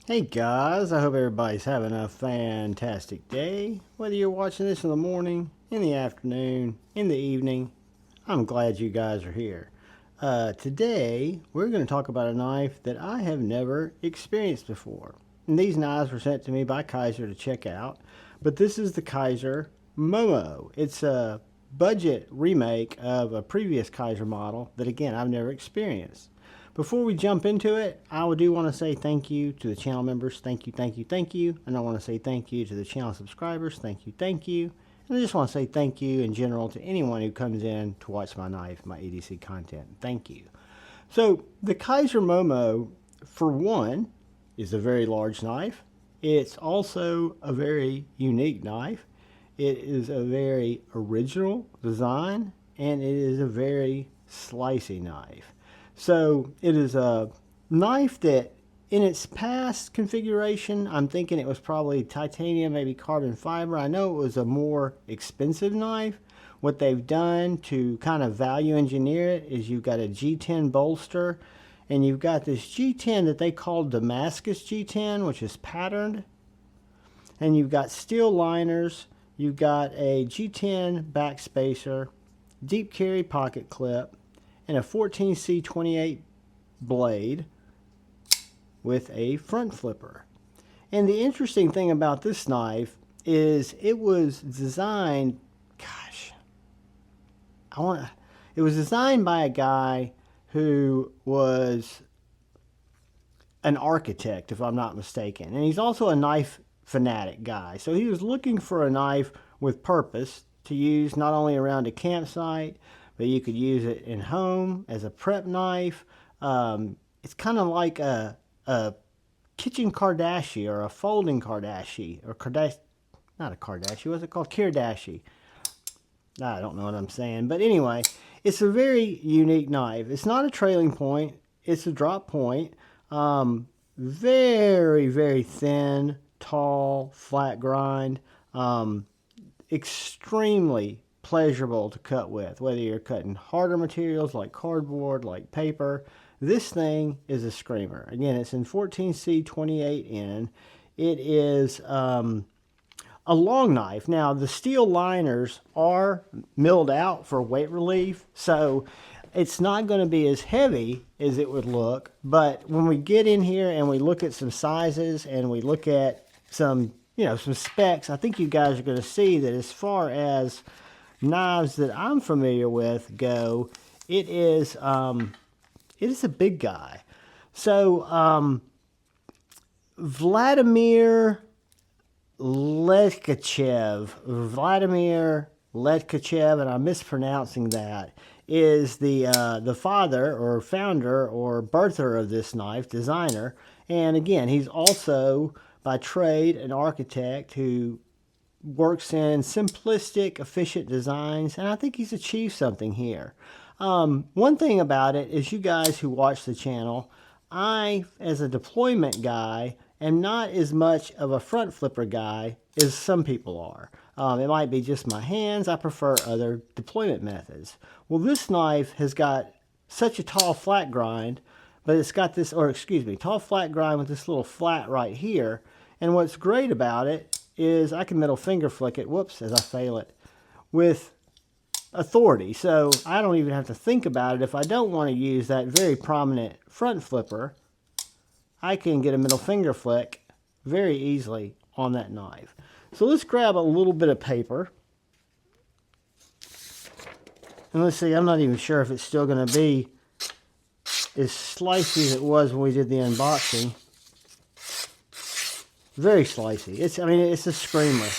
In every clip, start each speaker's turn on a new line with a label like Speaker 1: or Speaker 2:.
Speaker 1: Hey guys, I hope everybody's having a fantastic day. Whether you're watching this in the morning, in the afternoon, in the evening, I'm glad you guys are here. Today, we're going to talk about a knife that I have never experienced before. And these knives were sent to me by Kizer to check out. But this is the Kizer Momo. It's a budget remake of a previous Kizer model that, again, I've never experienced. Before we jump into it, I do want to say thank you to the channel members. Thank you, thank you, thank you. And I want to say thank you to the channel subscribers. Thank you, thank you. And I just want to say thank you in general to anyone who comes in to watch my knife, my EDC content. Thank you. So the Kizer Momo, for one, is a very large knife. It's also a very unique knife. It is a very original design, and it is a very slicey knife. So it is a knife that in its past configuration, I'm thinking it was probably titanium, maybe carbon fiber. I know it was a more expensive knife. What they've done to kind of value engineer it is you've got a G10 bolster, and you've got this G10 that they call Damascus G10, which is patterned. And you've got steel liners, you've got a G10 back spacer, deep carry pocket clip, and a 14C28 blade with a front flipper. And the interesting thing about this knife is it was designed, it was designed by a guy who was an architect, if I'm not mistaken. And he's also a knife fanatic guy. So he was looking for a knife with purpose to use not only around a campsite, but you could use it in home as a prep knife. It's kind of like a kitchen Kiridashi or a folding Kiridashi or not a Kiridashi. What's it called? Kiridashi. I don't know what I'm saying, but anyway, it's a very unique knife. It's not a trailing point. It's a drop point. Very, very thin, tall, flat grind. Extremely pleasurable to cut with, whether you're cutting harder materials like cardboard, like paper. This thing is a screamer. Again, it's in 14C28N. It is a long knife. Now, the steel liners are milled out for weight relief, so it's not going to be as heavy as it would look. But when we get in here and we look at some sizes and we look at some specs, I think you guys are going to see that as far as knives that I'm familiar with go, it is a big guy. So Vladimir Legachev, and I'm mispronouncing that, is the father or founder or birther of this knife, designer. And again, he's also by trade an architect who works in simplistic, efficient designs, and I think he's achieved something here. One thing about it is, you guys who watch the channel, I, as a deployment guy, am not as much of a front flipper guy as some people are. It might be just my hands. I prefer other deployment methods. Well, this knife has got such a tall flat grind, but it's got this, tall flat grind with this little flat right here. And what's great about it is I can middle finger flick it, whoops, as I fail it, with authority. So I don't even have to think about it. If I don't want to use that very prominent front flipper, I can get a middle finger flick very easily on that knife. So let's grab a little bit of paper. And let's see, I'm not even sure if it's still going to be as slicey as it was when we did the unboxing. Very slicey. It's a screamer.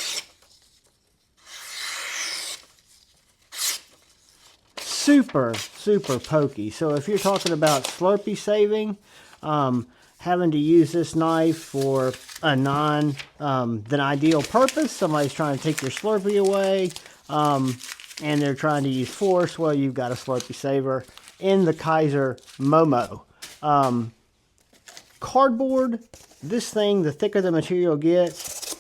Speaker 1: Super, super pokey. So if you're talking about Slurpee saving, having to use this knife for a than ideal purpose, somebody's trying to take your Slurpee away, and they're trying to use force, well, you've got a Slurpee saver in the Kizer Momo. Cardboard, this thing, the thicker the material gets,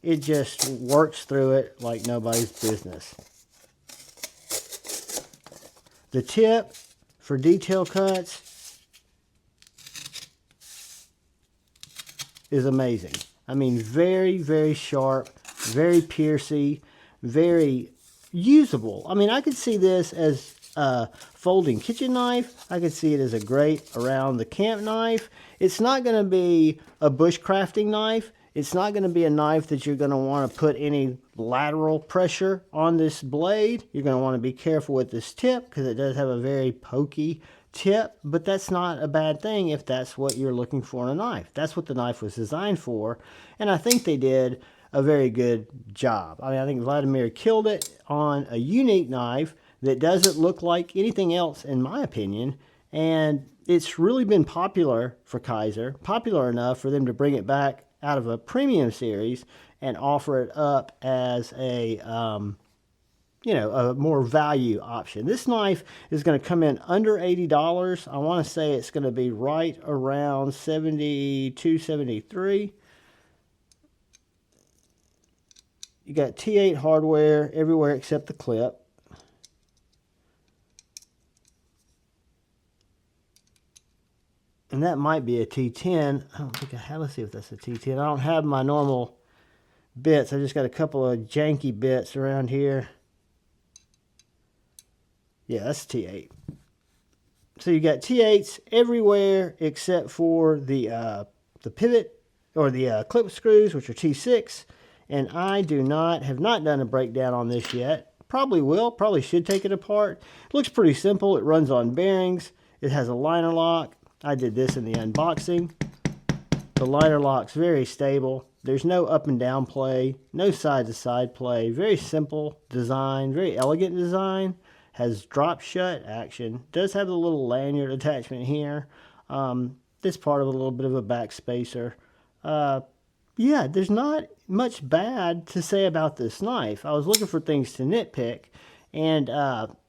Speaker 1: it just works through it like nobody's business. The tip for detail cuts is amazing. I mean, very, very sharp, very piercy, very usable. I mean, I could see this as a folding kitchen knife. I could see it as a great around the camp knife. It's not going to be a bushcrafting knife. It's not going to be a knife that you're going to want to put any lateral pressure on this blade. You're going to want to be careful with this tip because it does have a very pokey tip, but that's not a bad thing if that's what you're looking for in a knife. That's what the knife was designed for, and I think they did a very good job. I mean, I think Vladimir killed it on a unique knife that doesn't look like anything else, in my opinion, and it's really been popular for Kizer, popular enough for them to bring it back out of a premium series and offer it up as a a more value option. This knife is going to come in under $80. I want to say it's going to be right around $72, $73. You got T8 hardware everywhere except the clip. And that might be a T10. I don't think I have. Let's see if that's a T10. I don't have my normal bits. I just got a couple of janky bits around here. Yeah, that's T8. So you got T8s everywhere except for the pivot or the clip screws, which are T6. And I have not done a breakdown on this yet. Probably will. Probably should take it apart. It looks pretty simple. It runs on bearings. It has a liner lock. I did this in the unboxing. The liner lock's very stable. There's no up and down play, no side to side play. Very simple design, very elegant design. Has drop shut action. Does have a little lanyard attachment here. This part of a little bit of a back spacer. Yeah, there's not much bad to say about this knife. I was looking for things to nitpick, and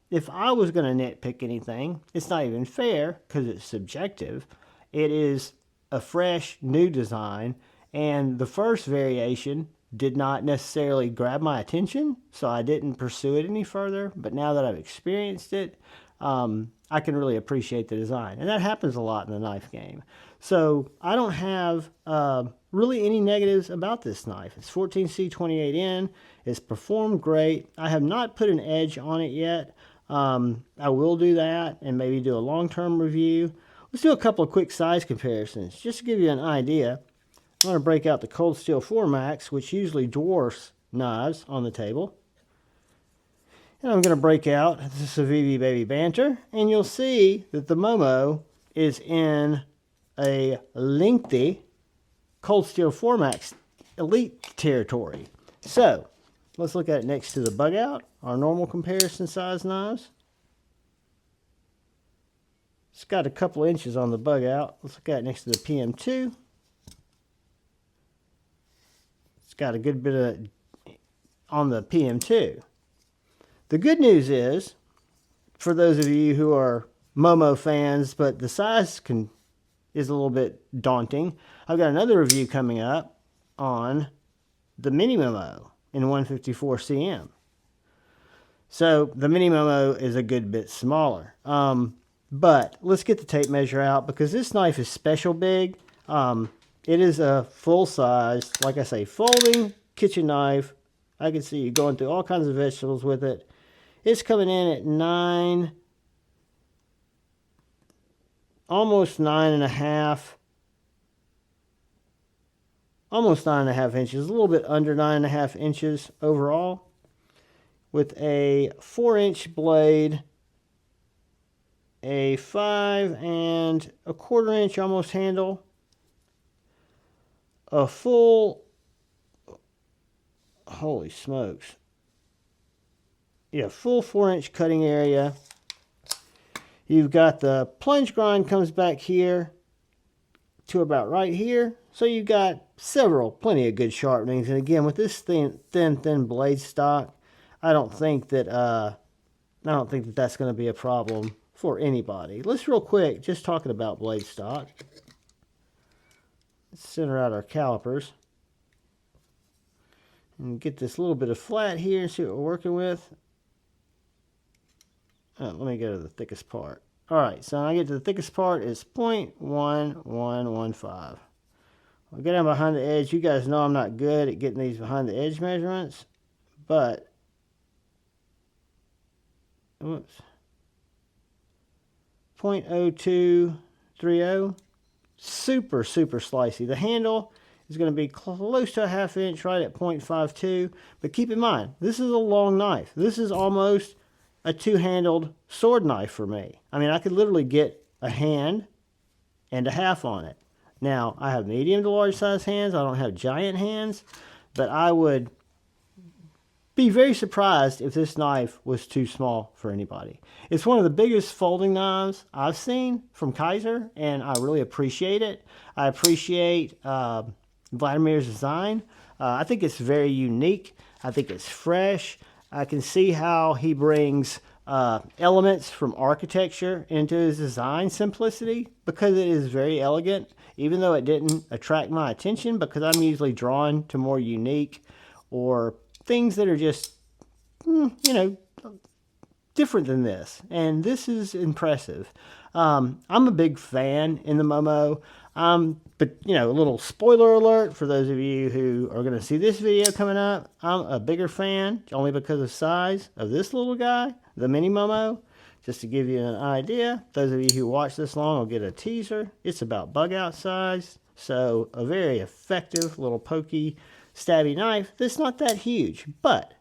Speaker 1: if I was going to nitpick anything, it's not even fair because it's subjective. It is a fresh, new design, and the first variation did not necessarily grab my attention, so I didn't pursue it any further. But now that I've experienced it, I can really appreciate the design. And that happens a lot in the knife game. So I don't have really any negatives about this knife. It's 14C28N. It's performed great. I have not put an edge on it yet. I will do that and maybe do a long-term review. Let's do a couple of quick size comparisons just to give you an idea. I'm going to break out the Cold Steel 4 Max, which usually dwarfs knives on the table. And I'm going to break out the Civivi Baby Banter, and you'll see that the Momo is in a lengthy Cold Steel 4 Max Elite territory. So, let's look at it next to the Bug Out, our normal comparison size knives. It's got a couple inches on the Bug Out. Let's look at it next to the PM2. It's got a good bit of on the PM2. The good news is, for those of you who are Momo fans, but the size is a little bit daunting, I've got another review coming up on the Mini Momo in 154 cm. So the Mini Momo is a good bit smaller. But let's get the tape measure out because this knife is special big. It is a full size, like I say, folding kitchen knife. I can see you going through all kinds of vegetables with it. It's coming in at almost 9.5 inches, a little bit under 9.5 inches overall, with a 4-inch blade, a 5 1/4 inch almost handle, a full, holy smokes, yeah, full 4-inch cutting area. You've got the plunge grind comes back here to about right here. So you've got plenty of good sharpenings. And again, with this thin blade stock, I don't think that that's going to be a problem for anybody. Let's real quick, just talking about blade stock. Let's center out our calipers and get this little bit of flat here and see what we're working with. Let me go to the thickest part. All right, so when I get to the thickest part, it's 0.1115. I'll get down behind the edge. You guys know I'm not good at getting these behind the edge measurements, but whoops, 0.0230, super slicey. The handle is going to be close to a ½ inch, right at 0.52. But keep in mind, this is a long knife. This is almost a two-handled sword knife for me. I mean, I could literally get a hand and a half on it. Now, I have medium to large size hands. I don't have giant hands, but I would be very surprised if this knife was too small for anybody. It's one of the biggest folding knives I've seen from Kizer, and I really appreciate it. I appreciate Vladimir's design. I think it's very unique. I think it's fresh. I can see how he brings elements from architecture into his design simplicity, because it is very elegant, even though it didn't attract my attention, because I'm usually drawn to more unique or things that are just, different than this. And this is impressive. I'm a big fan in the Momo. But, a little spoiler alert for those of you who are going to see this video coming up. I'm a bigger fan, only because of size, of this little guy, the Mini Momo. Just to give you an idea, those of you who watch this long will get a teaser. It's about bug out size. So a very effective little pokey, stabby knife that's not that huge. But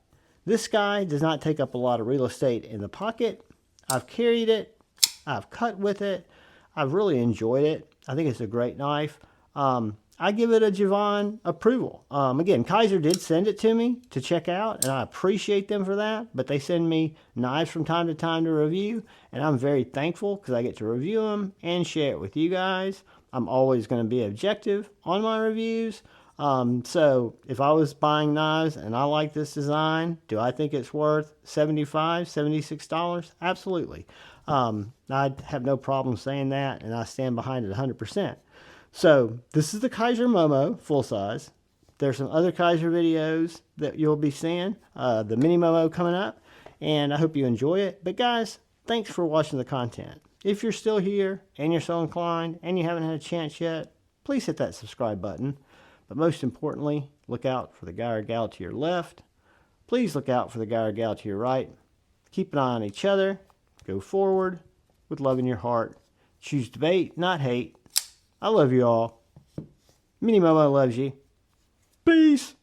Speaker 1: this guy does not take up a lot of real estate in the pocket. I've carried it. I've cut with it. I've really enjoyed it. I think it's a great knife. I give it a Javon approval. Again, Kizer did send it to me to check out, and I appreciate them for that. But they send me knives from time to time to review, and I'm very thankful because I get to review them and share it with you guys. I'm always going to be objective on my reviews. So if I was buying knives and I like this design, do I think it's worth $75, $76? Absolutely. I have no problem saying that, and I stand behind it 100%. So this is the Kizer Momo full size. There's some other Kizer videos that you'll be seeing. The Mini Momo coming up, and I hope you enjoy it. But guys, thanks for watching the content. If you're still here and you're so inclined and you haven't had a chance yet, please hit that subscribe button. But most importantly, look out for the guy or gal to your left. Please look out for the guy or gal to your right. Keep an eye on each other. Go forward with love in your heart. Choose debate, not hate. I love you all. Mini Momo loves you. Peace.